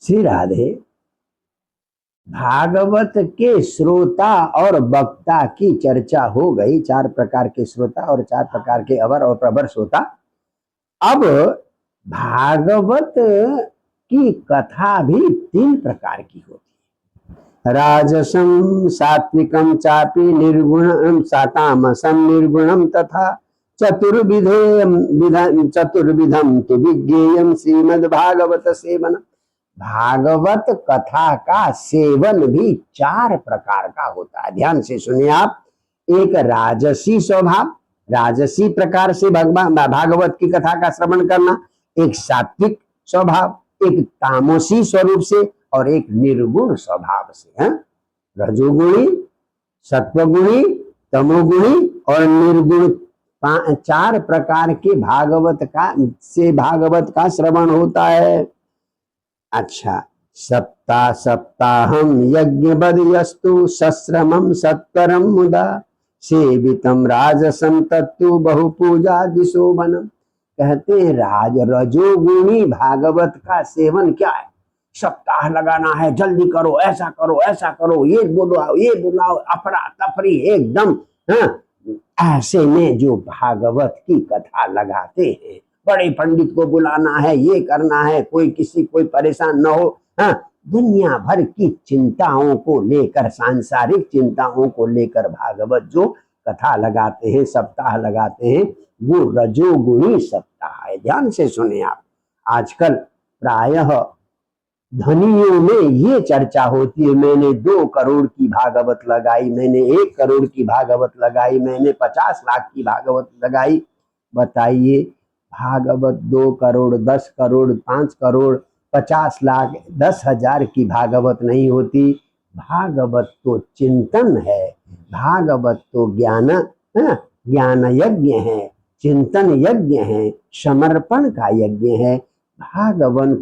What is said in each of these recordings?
श्री राधे, भागवत के श्रोता और वक्ता की चर्चा हो गई। 4 प्रकार के श्रोता और 4 प्रकार के अवर और प्रवर श्रोता। अब भागवत की कथा भी 3 प्रकार की होती है। राजसम सात्विकम चापि निर्गुणम सातामसम निर्गुणम तथा चतुर्विधम तु विज्ञेयम श्रीमद् भागवत सेवन। भागवत कथा का सेवन भी 4 प्रकार का होता है। ध्यान से सुनिए आप। एक राजसी स्वभाव, राजसी प्रकार से भागवत की कथा का श्रवण करना, एक सात्विक स्वभाव, एक तामसी स्वरूप से और एक निर्गुण स्वभाव से है। रजोगुणी, सत्वगुणी, तमोगुणी और निर्गुण 4 प्रकार के भागवत का श्रवण होता है। अच्छा, सप्ताहम यज्ञबद यस्तु सश्रमम सत्वरम मुदा सेवितम राजसम तत्तु बहुपूजा दिशोबनम। कहते हैं रजोगुणी भागवत का सेवन क्या है? सप्ताह लगाना है, जल्दी करो, ऐसा करो, ये बुलाओ, अफरा तफरी एकदम। हाँ, ऐसे में जो भागवत की कथा लगाते हैं, बड़े पंडित को बुलाना है, ये करना है, कोई परेशान न हो। हाँ, दुनिया भर की चिंताओं को लेकर, सांसारिक चिंताओं को लेकर भागवत जो कथा लगाते हैं, सप्ताह लगाते हैं, वो रजोगुणी सप्ताह है। ध्यान से सुने आप। आजकल प्रायः धनियों में ये चर्चा होती है, मैंने 2 करोड़ की भागवत लगाई, मैंने 1 करोड़ की भागवत लगाई, मैंने 50 लाख की भागवत लगाई। बताइए, भागवत 2 करोड़, 10 करोड़, 5 करोड़, 50 लाख, 10,000 की भागवत नहीं होती। भागवत तो चिंतन है, भागवत तो ज्ञान यज्ञ है, चिंतन यज्ञ है, समर्पण का यज्ञ है। भागवत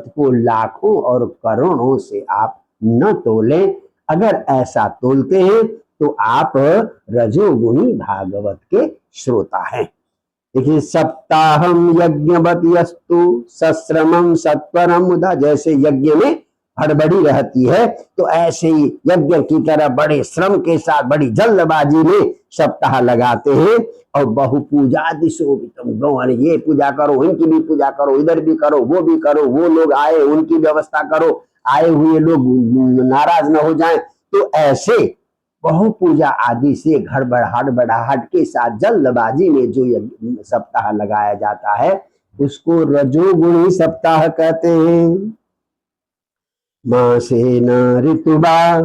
को लाखों और करोड़ों से आप न तोलें। अगर ऐसा तोलते हैं तो आप रजोगुणी भागवत के श्रोता हैं। देखिए, सप्ताहम यज्ञवत यस्तु सश्रमम सत्वरम मुदा। जैसे यज्ञ में हड़बड़ी रहती है, तो ऐसे ही यज्ञ की तरह बड़े श्रम के साथ, बड़ी जल्दबाजी में सप्ताह लगाते हैं। और बहुपूजा दिशोभितम, ये पूजा करो, इनकी भी पूजा करो, इधर भी करो, वो भी करो, वो लोग आए उनकी व्यवस्था करो, आए हुए लोग नाराज न हो जाएं। तो ऐसे बहुपूजा आदि से हड़बड़ाहट के साथ जल्दबाजी में जो सप्ताह लगाया जाता है, उसको रजोगुणी सप्ताह कहते हैं। मासेन ऋतुबा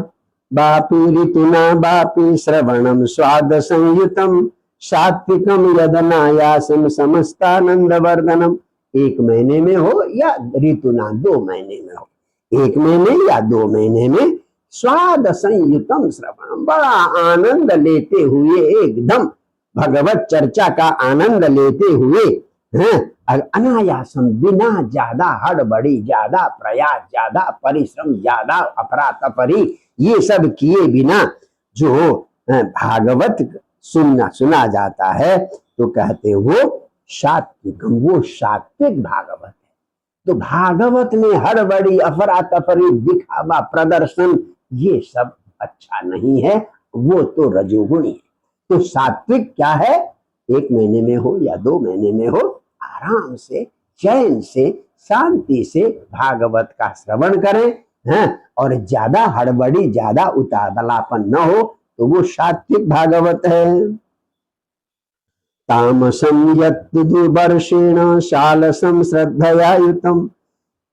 बापी ऋतुना बापी श्रवणम स्वाद संयुतम सात्विकम यदनायासम समस्तानंद वर्धनम। 1 महीने में हो या ऋतुना 2 महीने में हो, 1 महीने या 2 महीने में स्वाद संयुतम श्रवणम, बड़ा आनंद लेते हुए, एकदम भगवत चर्चा का आनंद लेते हुए, अनायासम, बिना ज्यादा हड़बड़ी, ज्यादा प्रयास, ज्यादा परिश्रम, ज्यादा अफरा तफरी, ये सब किए बिना जो भागवत सुना जाता है, तो कहते हैं वो सात्विकम, वो सात्विक भागवत है। तो भागवत में हड़बड़ी, अफरा तफरी, दिखावा, प्रदर्शन, ये सब अच्छा नहीं है, वो तो रजोगुणी है। तो सात्विक क्या है? 1 महीने में हो या 2 महीने में हो, आराम से, चैन से, शांति से भागवत का श्रवण करें, और ज्यादा हड़बड़ी, ज्यादा उतावलापन न हो, तो वो सात्विक भागवत है। तामसम यद्दुर्वर्षेण शालसम श्रद्धया युतम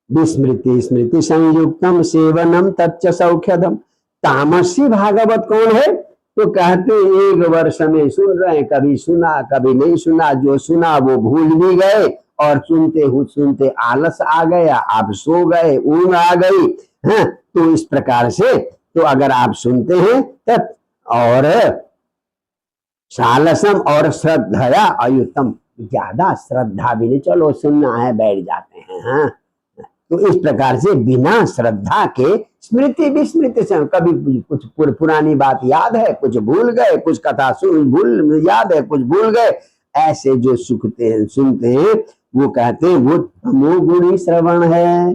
विस्मृति संयुक्तम सेवनम तच्च सौख्यदम। तामसी भागवत कौन है? तो कहते 1 वर्ष में सुन रहे हैं, कभी सुना कभी नहीं सुना, जो सुना वो भूल भी गए, और सुनते आलस आ गया, आप सो गए, ऊँग आ गई। तो इस प्रकार से, तो अगर आप सुनते हैं तब, और सालसम और श्रद्धया अयुतम, ज्यादा श्रद्धा भी नहीं, चलो सुनना है बैठ जाते हैं। तो इस प्रकार से बिना श्रद्धा के स्मृति विस्मृति से, कभी कुछ पुरानी बात याद है, कुछ भूल गए, कुछ कथा याद है, कुछ भूल गए, ऐसे जो सुनते हैं वो कहते हैं वो तमोगुणी श्रवण है।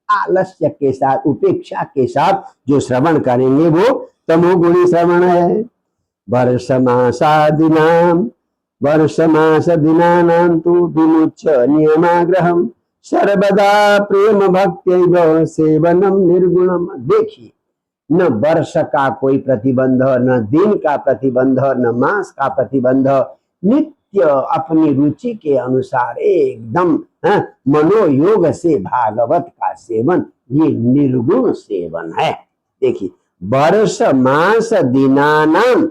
आलस्य के साथ, उपेक्षा के साथ जो श्रवण करेंगे वो तमोगुणी श्रवण है। वर्षमास दिनानां तु विमुच्य नियमाग्रहम सर्वदा प्रेम भक्त्यैव सेवनम निर्गुणम। देखिए, न वर्ष का कोई प्रतिबंध, न दिन का प्रतिबंध, न मास का प्रतिबंध, नित्य अपनी रुचि के अनुसार एकदम मनोयोग से भागवत का सेवन, ये निर्गुण सेवन है। देखिए, वर्ष मास दिनानाम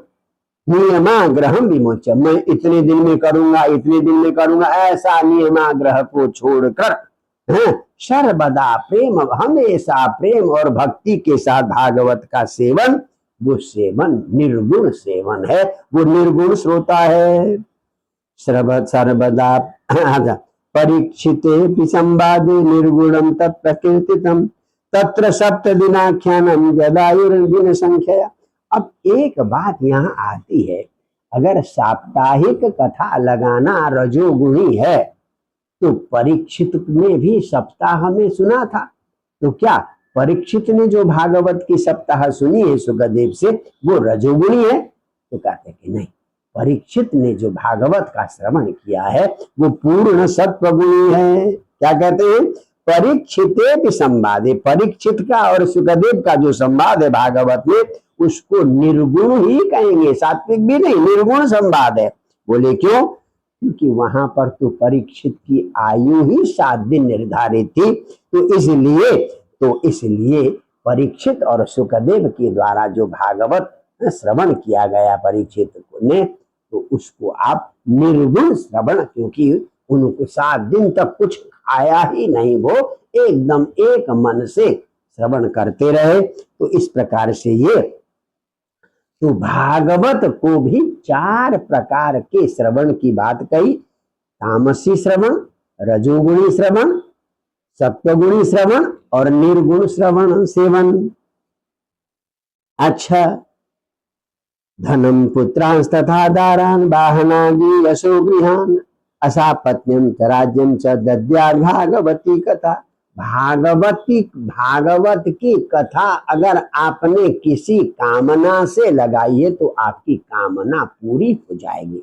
नियमाग्रहम विमोच्य, मैं इतने दिन में करूंगा, इतने दिन में करूंगा, ऐसा नियमाग्रह को छोड़कर सर्वदा प्रेम, हमेशा प्रेम और भक्ति के साथ भागवत का सेवन, वो सेवन निर्गुण सेवन है, वो निर्गुण श्रोता है। सर्वदा परीक्षिते संवादे निर्गुणम तत्प्रकीर्तितम तत्र सप्त दिनाख्यानम जदायुर्दिन संख्या। अब एक बात यहाँ आती है, अगर साप्ताहिक कथा लगाना रजोगुणी है तो परीक्षित ने भी सप्ताह में सुना था, तो क्या परीक्षित ने जो भागवत की सप्ताह सुनी है सुखदेव से वो रजोगुणी है? तो कहते कि नहीं, परीक्षित ने जो भागवत का श्रवण किया है वो पूर्ण सत्वगुणी है। क्या कहते हैं? परीक्षिते भी संवादे, परीक्षित का और सुखदेव का जो संवाद है भागवत में, उसको निर्गुण ही कहेंगे, सात्विक भी नहीं, निर्गुण संवाद है। बोले क्यों? क्योंकि वहां पर तो परीक्षित की आयु ही 7 दिन निर्धारित थी, तो इसलिए परीक्षित और सुखदेव के द्वारा जो भागवत श्रवण किया गया परीक्षित ने, तो उसको आप निर्गुण श्रवण, क्योंकि उनको 7 दिन तक कुछ खाया ही नहीं, वो एकदम एक मन से श्रवण करते रहे। तो इस प्रकार से ये तो भागवत को भी 4 प्रकार के श्रवण की बात कही, तामसी श्रवण, रजोगुणी श्रवण, सत्वगुणी श्रवण और निर्गुण श्रवण सेवन। अच्छा, धनम पुत्रांस्तथा दारान वाहनादि यशो गृहान असापत्न्यम च राज्यम च दद्यात् भागवती कथा। भागवत की कथा अगर आपने किसी कामना से लगाई है तो आपकी कामना पूरी हो जाएगी।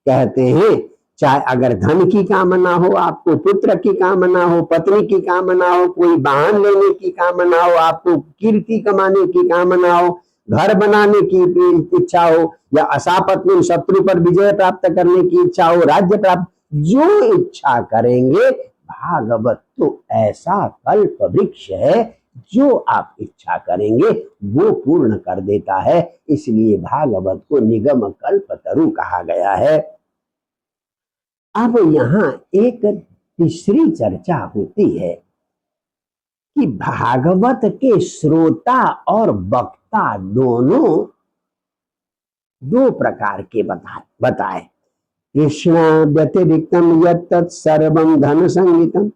कहते हैं चाहे अगर धन की कामना हो, आपको पुत्र की कामना हो, पत्नी की कामना हो, कोई वाहन लेने की कामना हो, आपको कीर्ति कमाने की कामना हो, घर बनाने की इच्छा हो, या असापत्नी शत्रु पर विजय प्राप्त करने की इच्छा हो, राज्य प्राप्त, जो इच्छा करेंगे, भागवत तो ऐसा कल्प वृक्ष है जो आप इच्छा करेंगे वो पूर्ण कर देता है। इसलिए भागवत को निगम कल्प तरु कहा गया है। अब यहाँ एक तीसरी चर्चा होती है कि भागवत के श्रोता और वक्ता दोनों 2 प्रकार के बताए। कृष्ण व्यतिरिक्तम यत्तत् सर्वं धन संगीतम,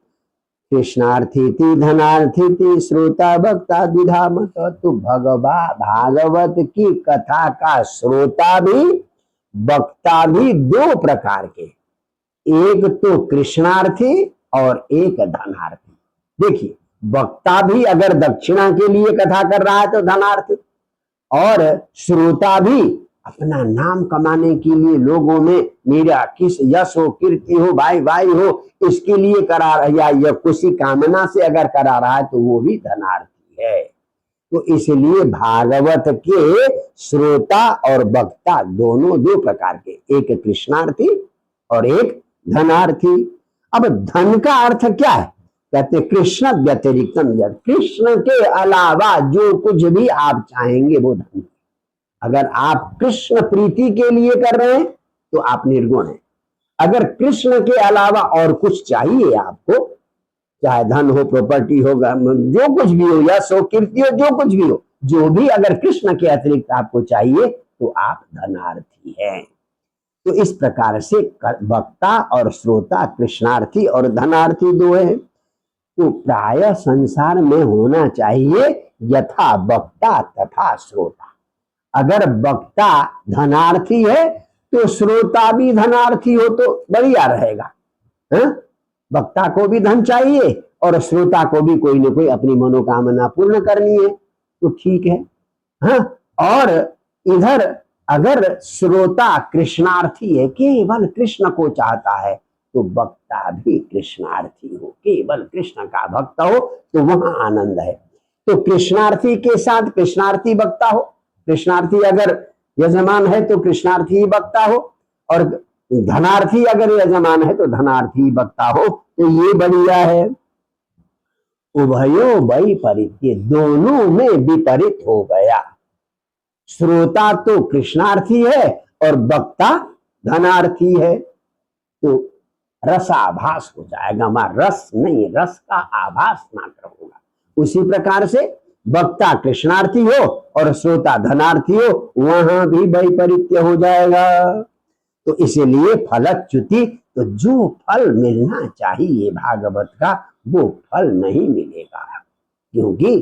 कृष्णार्थीति धनार्थीति श्रोता वक्ता द्विधा मत। तो भागवत की कथा का श्रोता भी वक्ता भी 2 प्रकार के, एक तो कृष्णार्थी और एक धनार्थी। देखिए, वक्ता भी अगर दक्षिणा के लिए कथा कर रहा है तो धनार्थी, और श्रोता भी अपना नाम कमाने के लिए लोगों में मेरा किस यश हो, कीर्ति हो, भाई हो, इसके लिए करा रहा है, या किसी कामना से अगर करा रहा है तो वो भी धनार्थी है। तो इसलिए भागवत के श्रोता और वक्ता दोनों 2 प्रकार के, एक कृष्णार्थी और एक धनार्थी। अब धन का अर्थ क्या है? कहते कृष्ण व्यतिरिक्तम, कृष्ण के अलावा जो कुछ भी आप चाहेंगे वो धन। अगर आप कृष्ण प्रीति के लिए कर रहे हैं तो आप निर्गुण हैं। अगर कृष्ण के अलावा और कुछ चाहिए आपको, चाहे धन हो, प्रॉपर्टी हो, जो कुछ भी हो, यश हो, कीर्ति हो, जो कुछ भी हो, जो भी अगर कृष्ण के अतिरिक्त आपको चाहिए तो आप धनार्थी हैं। तो इस प्रकार से वक्ता और श्रोता कृष्णार्थी और धनार्थी 2 हैं। तो प्राय संसार में होना चाहिए यथा वक्ता तथा श्रोता। अगर वक्ता धनार्थी है तो श्रोता भी धनार्थी हो तो बढ़िया रहेगा। वक्ता को भी धन चाहिए और श्रोता को भी कोई ना कोई अपनी मनोकामना पूर्ण करनी है, तो ठीक है। हाँ, और इधर अगर श्रोता कृष्णार्थी है, केवल कृष्ण को चाहता है, तो वक्ता भी कृष्णार्थी हो, केवल कृष्ण का भक्त हो, तो वहां आनंद है। तो कृष्णार्थी के साथ कृष्णार्थी वक्ता हो, कृष्णार्थी अगर यजमान है तो कृष्णार्थी वक्ता हो, और धनार्थी अगर यजमान है तो धनार्थी वक्ता हो, तो ये बढ़िया है। उभयो वैपरीत्य, दोनों में विपरीत हो गया। श्रोता तो कृष्णार्थी है और वक्ता धनार्थी है, तो रसाभास हो जाएगा, वहां रस नहीं, रस का आभास मात्र होगा। उसी प्रकार से वक्ता कृष्णार्थी हो और श्रोता धनार्थी हो, वहां भी वैपरीत्य हो जाएगा। तो इसीलिए फलच्युति, तो जो फल मिलना चाहिए भागवत का वो फल नहीं मिलेगा, क्योंकि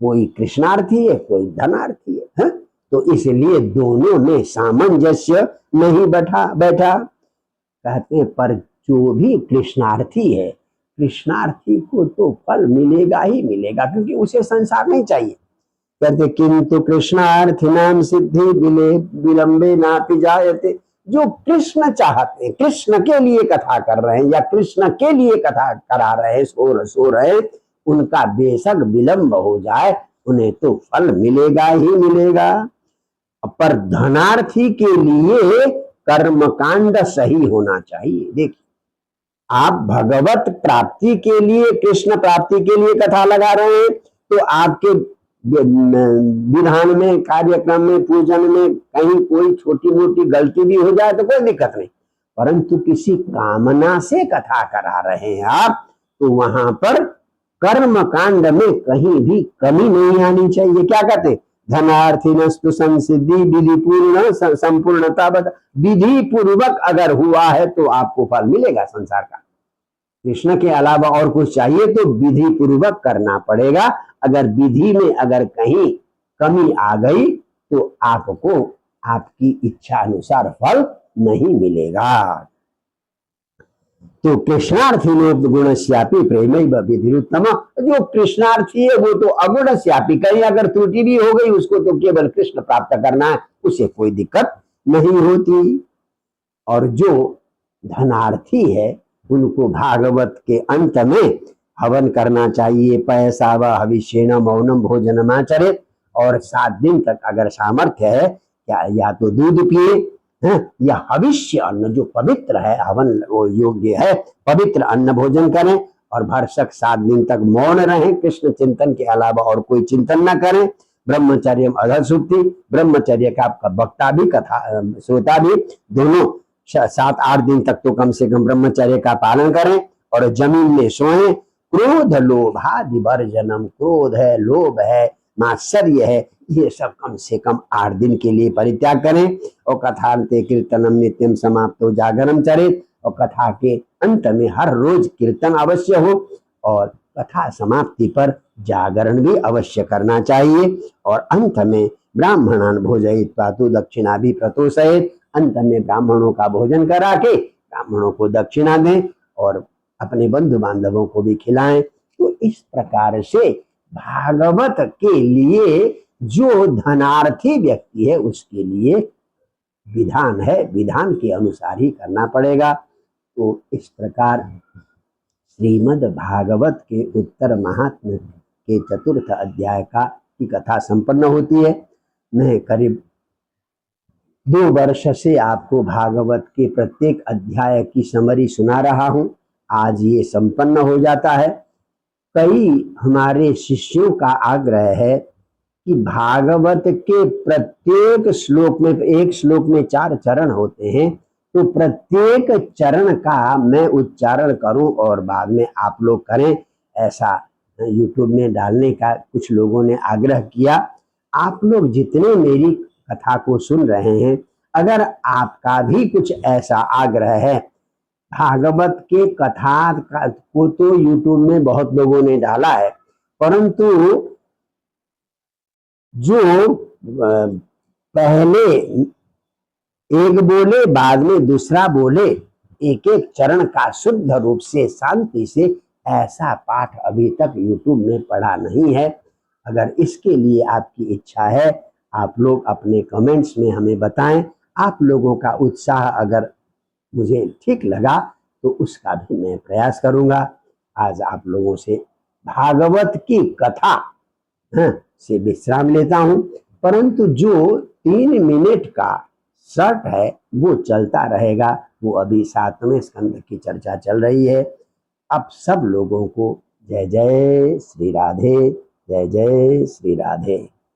कोई कृष्णार्थी है कोई धनार्थी है। तो इसलिए दोनों में सामंजस्य नहीं बैठा। कहते हैं पर जो भी कृष्णार्थी है, कृष्णार्थी को तो फल मिलेगा ही मिलेगा, क्योंकि उसे संसार नहीं चाहिए। कहते किंतु कृष्णार्थिनाम सिद्धि विलंबे नापि जायते, जो कृष्ण चाहते हैं, कृष्ण के लिए कथा कर रहे हैं या कृष्ण के लिए कथा करा रहे हैं, सो रहे, उनका बेशक विलंब हो जाए, उन्हें तो फल मिलेगा ही मिलेगा। पर धनार्थी के लिए कर्मकांड सही होना चाहिए। देखिए, आप भगवत प्राप्ति के लिए, कृष्ण प्राप्ति के लिए कथा लगा रहे हैं, तो आपके विधान में, कार्यक्रम में, पूजन में कहीं कोई छोटी मोटी गलती भी हो जाए तो कोई दिक्कत नहीं, परंतु किसी कामना से कथा करा रहे हैं आप, तो वहां पर कर्म कांड में कहीं भी कमी नहीं आनी चाहिए। क्या कहते हैं, धनार्थिनस्तु संसिद्धि विधि पूर्ण संपूर्णता, विधि पूर्वक अगर हुआ है तो आपको फल मिलेगा संसार का। कृष्ण के अलावा और कुछ चाहिए तो विधि पूर्वक करना पड़ेगा। अगर विधि में अगर कहीं कमी आ गई तो आपको आपकी इच्छा अनुसार फल नहीं मिलेगा। तो कृष्णार्थी गुणस्यापि प्रेमैव विधिरुत्तम, जो कृष्णार्थी है वो तो अगुणस्यापि, कहीं अगर त्रुटि भी हो गई उसको तो केवल कृष्ण प्राप्त करना है, उसे कोई दिक्कत नहीं होती। और जो धनार्थी है उनको भागवत के अंत में हवन करना चाहिए, पैसा व हविष्येन मौनम भोजनमाचरेत्, और 7 दिन तक अगर सामर्थ्य है या तो दूध पिए या हविष्य अन्न जो पवित्र है, हवन वो योग्य है, पवित्र अन्न भोजन करें, और भरसक 7 दिन तक मौन रहें, कृष्ण चिंतन के अलावा और कोई चिंतन न करें। ब्रह्मचर्य अधःसुप्ति, ब्रह्मचर्य का आपका वक्ता भी कथा श्रोता भी दोनों 7-8 दिन तक तो कम से कम ब्रह्मचर्य का पालन करें, और जमीन में सोएं। क्रोध लोभादि वर्जनम, क्रोध है, लोभ है, मात्सर्य है, ये सब कम से कम 8 दिन के लिए परित्याग करें। और कथांते कीर्तनम नित्यम समाप्तो जागरम चरेत, और कथा के अंत में हर रोज कीर्तन अवश्य हो, और कथा समाप्ति पर जागरण भी अवश्य करना चाहिए। और अंत में ब्राह्मणान भोजयित्वा तु दक्षिणा भी प्रतोषयेत्, अंत में ब्राह्मणों का भोजन करा के ब्राह्मणों को दक्षिणा दें और अपने बंधु बांधवों को भी खिलाएं। तो इस प्रकार से भागवत के लिए जो धनार्थी व्यक्ति है उसके लिए विधान है, विधान के अनुसार ही करना पड़ेगा। तो इस प्रकार श्रीमद् भागवत के उत्तर महात्म्य के 4th अध्याय की कथा संपन्न होती है। मैं करीब 2 वर्ष से आपको भागवत के प्रत्येक अध्याय की समरी सुना रहा हूं, आज ये संपन्न हो जाता है। कई हमारे शिष्यों का आग्रह है कि भागवत के प्रत्येक श्लोक में, एक श्लोक में 4 चरण होते हैं, तो प्रत्येक चरण का मैं उच्चारण करूं और बाद में आप लोग करें, ऐसा YouTube में डालने का कुछ लोगों ने आग्रह किया। आप लोग जितने मेरी कथा को सुन रहे हैं, अगर आपका भी कुछ ऐसा आग्रह है, भागवत के कथा को तो YouTube में बहुत लोगों ने डाला है, परंतु जो पहले एक बोले बाद में दूसरा बोले, एक एक चरण का शुद्ध रूप से शांति से ऐसा पाठ अभी तक YouTube में पढ़ा नहीं है। अगर इसके लिए आपकी इच्छा है, आप लोग अपने कमेंट्स में हमें बताएं। आप लोगों का उत्साह अगर मुझे ठीक लगा तो उसका भी मैं प्रयास करूंगा। आज आप लोगों से भागवत की कथा से विश्राम लेता हूं, परंतु जो 3 मिनट का शर्ट है वो चलता रहेगा। वो अभी 7वें स्कंद की चर्चा चल रही है। अब सब लोगों को जय जय श्री राधे, जय जय श्री राधे।